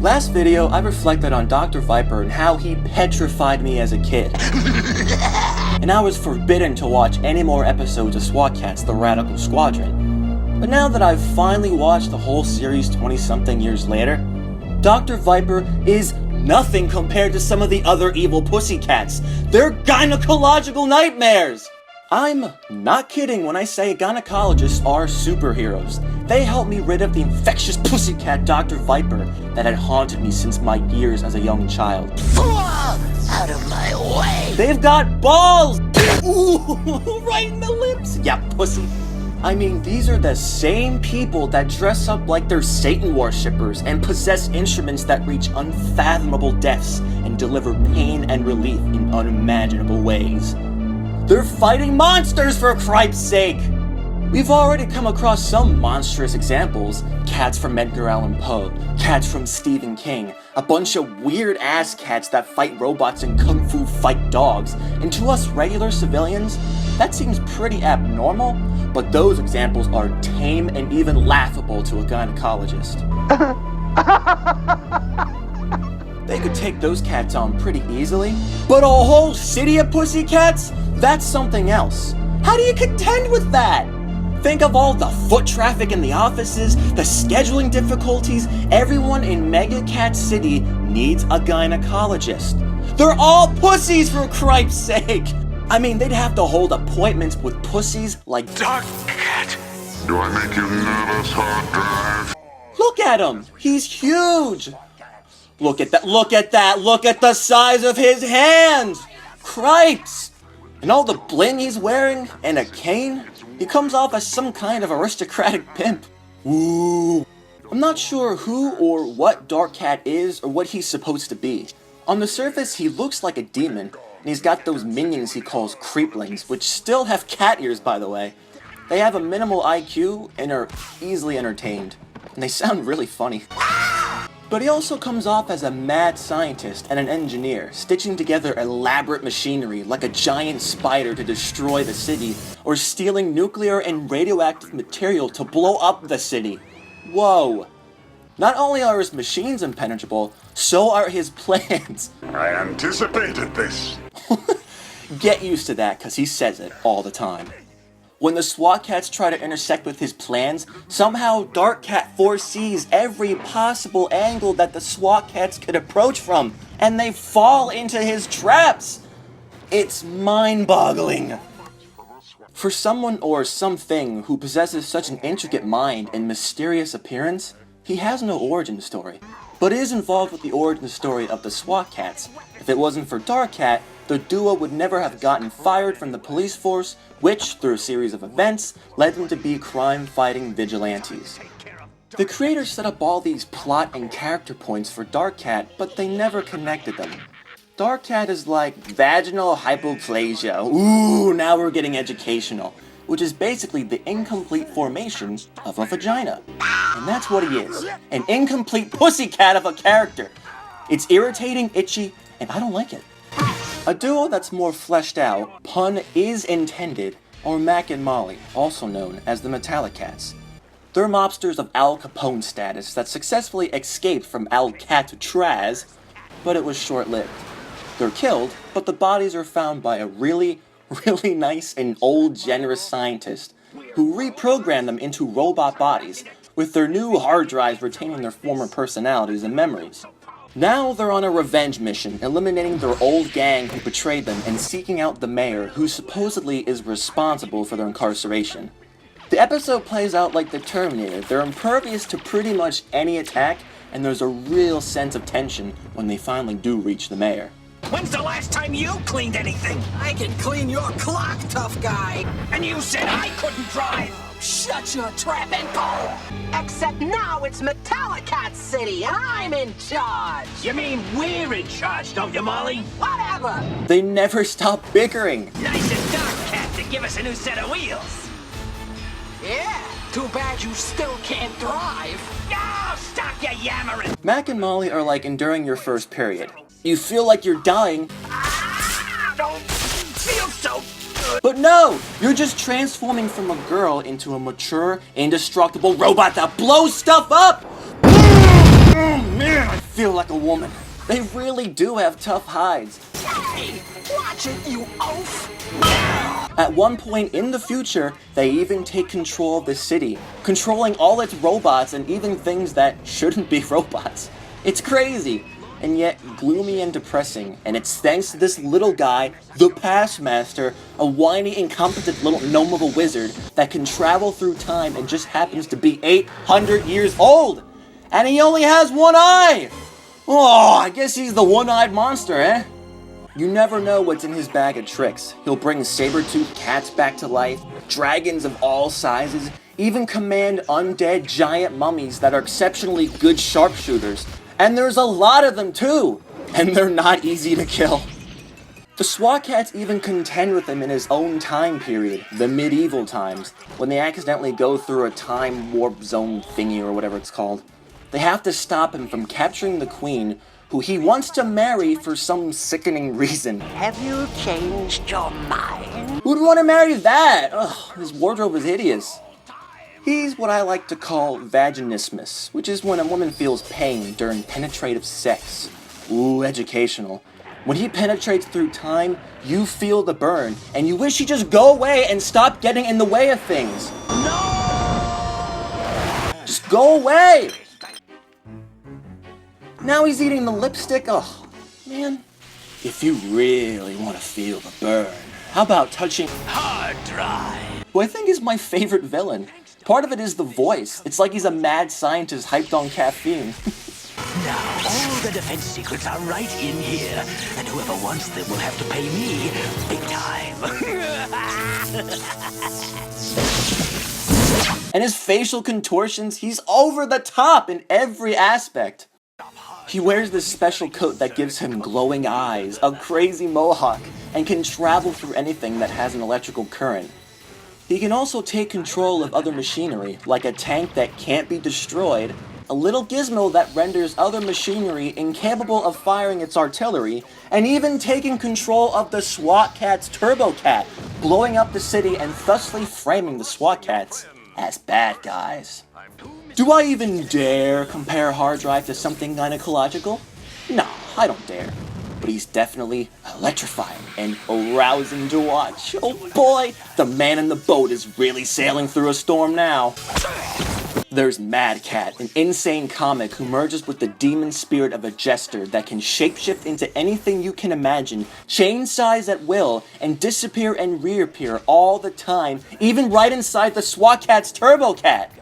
Last video, I reflected on Dr. Viper and how he petrified me as a kid. And I was forbidden to watch any more episodes of SWAT Kats, The Radical Squadron. But now that I've finally watched the whole series 20-something years later, Dr. Viper is nothing compared to some of the other evil pussycats. They're gynecological nightmares! I'm not kidding when I say gynecologists are superheroes. They helped me rid of the infectious pussycat Dr. Viper that had haunted me since my years as a young child. Out of my way! They've got balls! Ooh, right in the lips! Yeah, pussy. I mean, these are the same people that dress up like they're Satan worshippers and possess instruments that reach unfathomable depths and deliver pain and relief in unimaginable ways. They're fighting monsters, for Christ's sake! We've already come across some monstrous examples. Cats from Edgar Allan Poe, cats from Stephen King, a bunch of weird-ass cats that fight robots and kung fu fight dogs. And to us regular civilians, that seems pretty abnormal, but those examples are tame and even laughable to a gynecologist. They could take those cats on pretty easily, but a whole city of pussycats? That's something else. How do you contend with that? Think of all the foot traffic in the offices, the scheduling difficulties. Everyone in Mega Cat City needs a gynecologist. They're all pussies, for Christ's sake! I mean, they'd have to hold appointments with pussies like Dark Cat. Do I make you nervous, hard drive? Look at him! He's huge! Look at that, look at that, look at the size of his hands! Cripes! And all the bling he's wearing, and a cane? He comes off as some kind of aristocratic pimp. Ooh. I'm not sure who or what Dark Cat is or what he's supposed to be. On the surface, he looks like a demon, and he's got those minions he calls creeplings, which still have cat ears, by the way. They have a minimal IQ and are easily entertained, and they sound really funny. But he also comes off as a mad scientist and an engineer, stitching together elaborate machinery like a giant spider to destroy the city, or stealing nuclear and radioactive material to blow up the city. Whoa. Not only are his machines impenetrable, so are his plans. I anticipated this. Get used to that, cause he says it all the time. When the SWAT Kats try to intersect with his plans, somehow Dark Cat foresees every possible angle that the SWAT Kats could approach from, and they fall into his traps! It's mind-boggling. For someone or something who possesses such an intricate mind and mysterious appearance, he has no origin story, but is involved with the origin story of the SWAT Kats. If it wasn't for Dark Cat, the duo would never have gotten fired from the police force, which, through a series of events, led them to be crime-fighting vigilantes. The creators set up all these plot and character points for Dark Cat, but they never connected them. Dark Cat is like vaginal hypoplasia. Ooh, now we're getting educational. Which is basically the incomplete formation of a vagina. And that's what he is. An incomplete pussycat of a character. It's irritating, itchy, and I don't like it. A duo that's more fleshed out, pun is intended, are Mac and Molly, also known as the Metallic Cats. They're mobsters of Al Capone status that successfully escaped from Alcatraz, but it was short-lived. They're killed, but the bodies are found by a really nice and old generous scientist who reprogrammed them into robot bodies, with their new hard drives retaining their former personalities and memories. Now they're on a revenge mission, eliminating their old gang who betrayed them and seeking out the mayor who supposedly is responsible for their incarceration. The episode plays out like the Terminator. They're impervious to pretty much any attack, and there's a real sense of tension when they finally do reach the mayor. When's the last time you cleaned anything? I can clean your clock, tough guy! And you said I couldn't drive! Shut your trap and go! Except now it's Metallic Cat City, and I'm in charge! You mean we're in charge, don't you, Molly? Whatever! They never stop bickering. Nice of Dark Cat to give us a new set of wheels! Yeah, too bad you still can't drive! Oh, stop your yammering! Mac and Molly are like enduring your first period. You feel like you're dying, Ah, don't feel so good! but no! You're just transforming from a girl into a mature, indestructible robot that blows stuff up! Man, I feel like a woman. They really do have tough hides. Hey, watch it, you oaf! At one point in the future, they even take control of the city, controlling all its robots and even things that shouldn't be robots. It's crazy, and yet gloomy and depressing, and it's thanks to this little guy, the Past Master, a whiny, incompetent little gnome of a wizard that can travel through time and just happens to be 800 years old! And he only has one eye! Oh, I guess he's the one-eyed monster, eh? You never know what's in his bag of tricks. He'll bring saber-toothed cats back to life, dragons of all sizes, even command undead giant mummies that are exceptionally good sharpshooters. And there's a lot of them too! And they're not easy to kill. The SWAT Kats even contend with him in his own time period, the medieval times, when they accidentally go through a time warp zone thingy or whatever it's called. They have to stop him from capturing the queen, who he wants to marry for some sickening reason. Have you changed your mind? Who'd want to marry that? Ugh, his wardrobe is hideous. He's what I like to call vaginismus, which is when a woman feels pain during penetrative sex. Ooh, educational. When he penetrates through time, you feel the burn, and you wish he'd just go away and stop getting in the way of things. No! Just go away! Now he's eating the lipstick. Oh, man. If you really want to feel the burn, how about touching Hard drive. who I think is my favorite villain. Part of it is the voice. It's like he's a mad scientist hyped on caffeine. Now, all the defense secrets are right in here, and whoever wants them will have to pay me big time. And his facial contortions, he's over the top in every aspect. He wears this special coat that gives him glowing eyes, a crazy mohawk, and can travel through anything that has an electrical current. He can also take control of other machinery, like a tank that can't be destroyed, a little gizmo that renders other machinery incapable of firing its artillery, and even taking control of the SWAT Kats' Turbo Cat, blowing up the city and thusly framing the SWAT Kats as bad guys. Do I even dare compare Hard Drive to something gynecological? No, I don't dare. But he's definitely electrifying and arousing to watch. Oh boy, the man in the boat is really sailing through a storm now. There's Mad Cat, an insane comic who merges with the demon spirit of a jester that can shapeshift into anything you can imagine, change size at will, and disappear and reappear all the time, even right inside the SWAT Kats' Turbo Cat.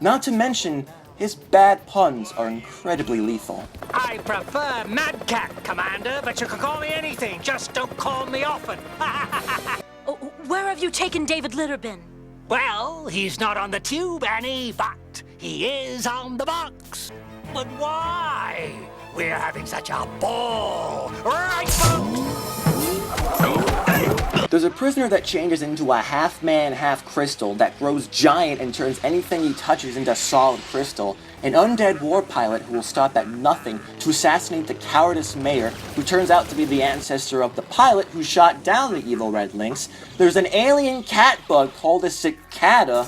Not to mention, his bad puns are incredibly lethal. I prefer Mad Cat, Commander, but you can call me anything, just don't call me often. Oh, where have you taken David Litterbin? Well, he's not on the tube, Annie, but he is on the box. But why? We're having such a ball, right, folks? There's a prisoner that changes into a half-man, half-crystal that grows giant and turns anything he touches into solid crystal, an undead war pilot who will stop at nothing to assassinate the cowardice mayor, who turns out to be the ancestor of the pilot who shot down the evil Red Lynx. There's an alien cat bug called a cicada,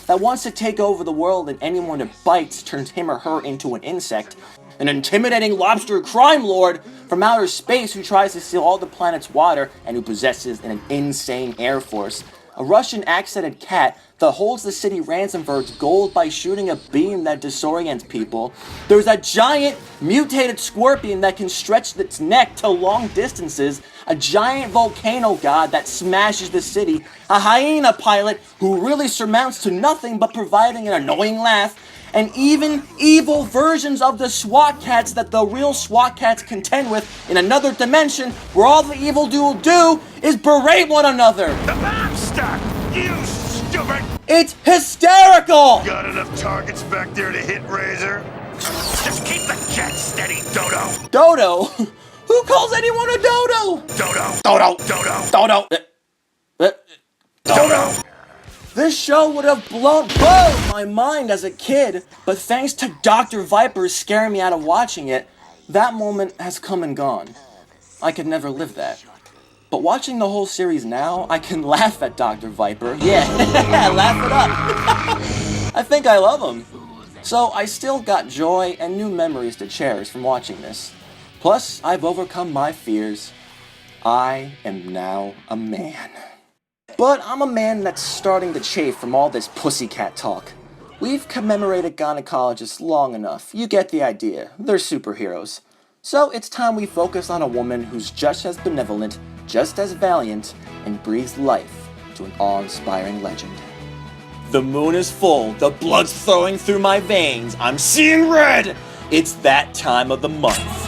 that wants to take over the world, and anyone it bites turns him or her into an insect. An intimidating lobster crime lord from outer space who tries to steal all the planet's water and who possesses an insane air force. A Russian accented cat that holds the city ransom for its gold by shooting a beam that disorients people. There's a giant mutated scorpion that can stretch its neck to long distances. A giant volcano god that smashes the city. A hyena pilot who really surmounts to nothing but providing an annoying laugh. And even evil versions of the SWAT Kats that the real SWAT Kats contend with in another dimension where all the evil will do is berate one another. The map stack! You stupid! It's hysterical! Got enough targets back there to hit Razor? Just keep the jet steady, Dodo! Dodo? Who calls anyone a dodo? Dodo! Dodo. Dodo! Dodo. Dodo! This show would have blown my mind as a kid, but thanks to Dr. Viper scaring me out of watching it, that moment has come and gone. I could never live that. But watching the whole series now, I can laugh at Dr. Viper. Yeah, laugh it up. I think I love him. So I still got joy and new memories to cherish from watching this. Plus, I've overcome my fears. I am now a man. But I'm a man that's starting to chafe from all this pussycat talk. We've commemorated gynecologists long enough. You get the idea. They're superheroes. So it's time we focus on a woman who's just as benevolent, just as valiant, and breathes life to an awe-inspiring legend. The moon is full, the blood's flowing through my veins, I'm seeing red! It's that time of the month.